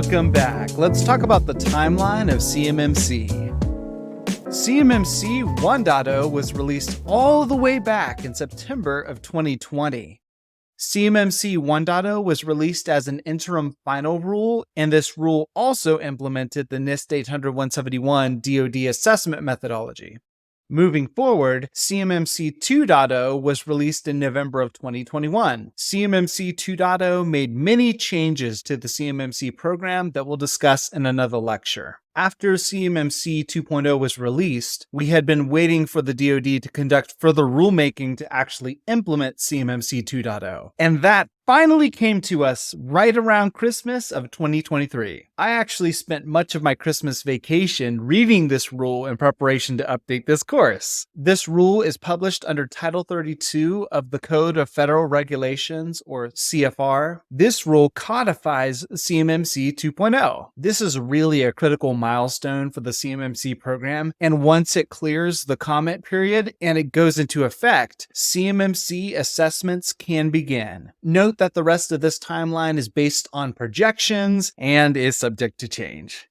Welcome back. Let's talk about the timeline of CMMC. CMMC 1.0 was released all the way back in September of 2020. CMMC 1.0 was released as an interim final rule, and this rule also implemented the NIST 800-171 DoD assessment methodology. Moving forward, CMMC 2.0 was released in November of 2021. CMMC 2.0 made many changes to the CMMC program that we'll discuss in another lecture. After CMMC 2.0 was released, we had been waiting for the DoD to conduct further rulemaking to actually implement CMMC 2.0. And that finally came to us right around Christmas of 2023. I actually spent much of my Christmas vacation reading this rule in preparation to update this course. This rule is published under Title 32 of the Code of Federal Regulations, or CFR. This rule codifies CMMC 2.0. This is really a critical milestone for the CMMC program, and once it clears the comment period and it goes into effect, CMMC assessments can begin. Note that the rest of this timeline is based on projections and is subject to change.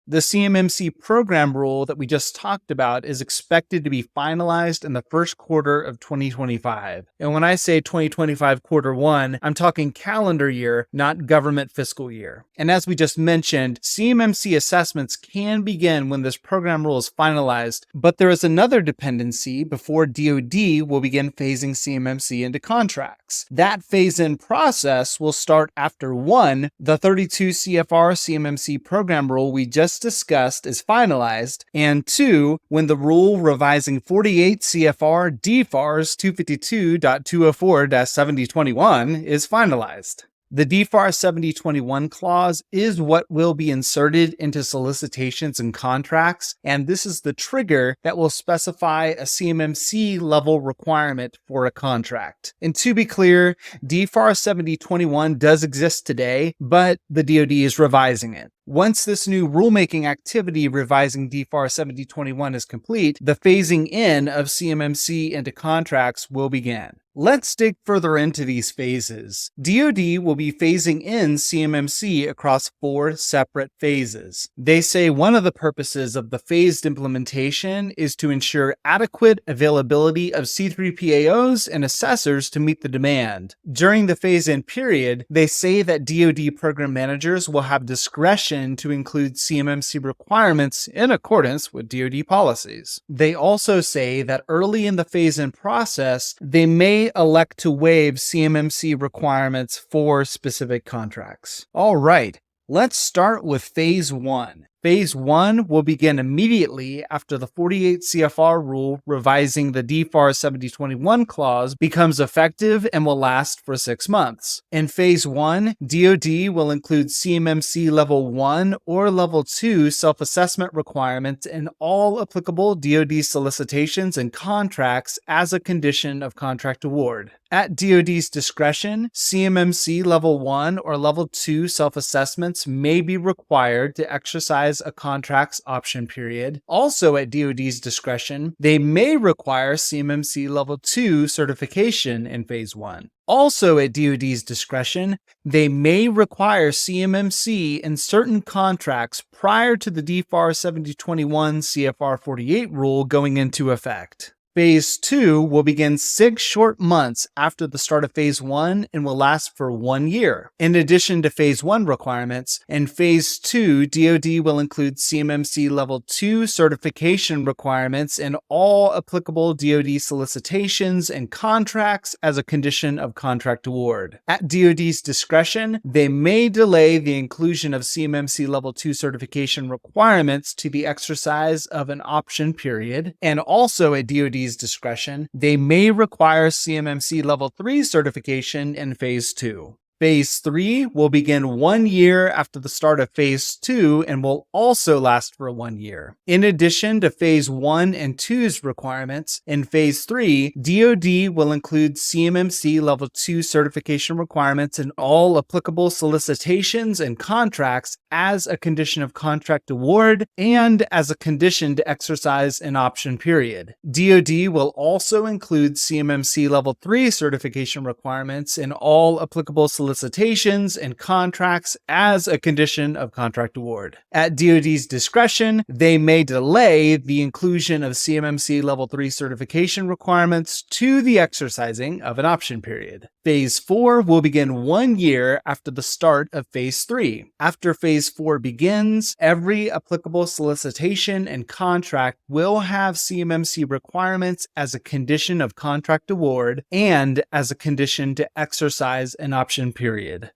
The CMMC program rule that we just talked about is expected to be finalized in the first quarter of 2025. And when I say 2025 quarter one, I'm talking calendar year, not government fiscal year. And as we just mentioned, CMMC assessments can begin when this program rule is finalized, but there is another dependency before DoD will begin phasing CMMC into contracts. That phase-in process will start after 1, the 32 CFR CMMC program rule we just discussed is finalized, and 2, when the rule revising 48 CFR DFARS 252.204-7021 is finalized. The DFAR 7021 clause is what will be inserted into solicitations and contracts, and this is the trigger that will specify a CMMC level requirement for a contract. And to be clear, DFAR 7021 does exist today, but the DoD is revising it. Once this new rulemaking activity revising DFAR 7021 is complete, the phasing in of CMMC into contracts will begin. Let's dig further into these phases. DoD will be phasing in CMMC across 4 separate phases. They say one of the purposes of the phased implementation is to ensure adequate availability of C3PAOs and assessors to meet the demand. During the phase-in period, they say that DoD program managers will have discretion to include CMMC requirements in accordance with DoD policies. They also say that early in the phase-in process, they may elect to waive CMMC requirements for specific contracts. All right, let's start with Phase 1. Phase 1 will begin immediately after the 48 CFR rule revising the DFAR 7021 clause becomes effective and will last for 6 months. In Phase 1, DoD will include CMMC Level 1 or Level 2 self-assessment requirements in all applicable DoD solicitations and contracts as a condition of contract award. At DoD's discretion, CMMC Level 1 or Level 2 self-assessments may be required to exercise a contract's option period. Also at DoD's discretion, they may require CMMC Level 2 certification in Phase 1. Also at DoD's discretion, they may require CMMC in certain contracts prior to the DFAR 7021 CFR 48 rule going into effect. Phase 2 will begin 6 short months after the start of Phase 1 and will last for 1 year. In addition to Phase 1 requirements, in Phase 2, DoD will include CMMC Level 2 certification requirements in all applicable DoD solicitations and contracts as a condition of contract award. At DoD's discretion, they may delay the inclusion of CMMC Level 2 certification requirements to the exercise of an option period, and also at DoD's discretion, they may require CMMC Level 3 certification in Phase 2. Phase 3 will begin 1 year after the start of Phase 2 and will also last for 1 year. In addition to Phase 1 and 2's requirements, in Phase 3, DoD will include CMMC Level 2 certification requirements in all applicable solicitations and contracts as a condition of contract award and as a condition to exercise an option period. DoD will also include CMMC Level 3 certification requirements in all applicable solicitations and contracts as a condition of contract award. At DoD's discretion, they may delay the inclusion of CMMC Level 3 certification requirements to the exercising of an option period. Phase 4 will begin 1 year after the start of Phase 3. After Phase 4 begins, every applicable solicitation and contract will have CMMC requirements as a condition of contract award and as a condition to exercise an option period.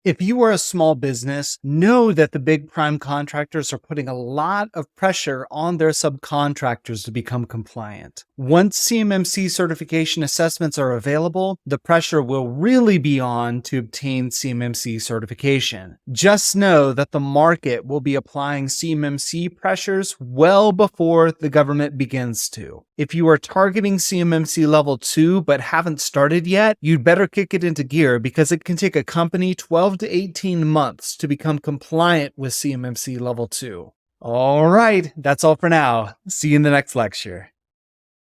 If you are a small business, know that the big prime contractors are putting a lot of pressure on their subcontractors to become compliant. Once CMMC certification assessments are available, the pressure will really be on to obtain CMMC certification. Just know that the market will be applying CMMC pressures well before the government begins to. If you are targeting CMMC Level 2 but haven't started yet, you'd better kick it into gear because it can take a company 12 to 18 months to become compliant with CMMC Level 2. All right, that's all for now. See you in the next lecture.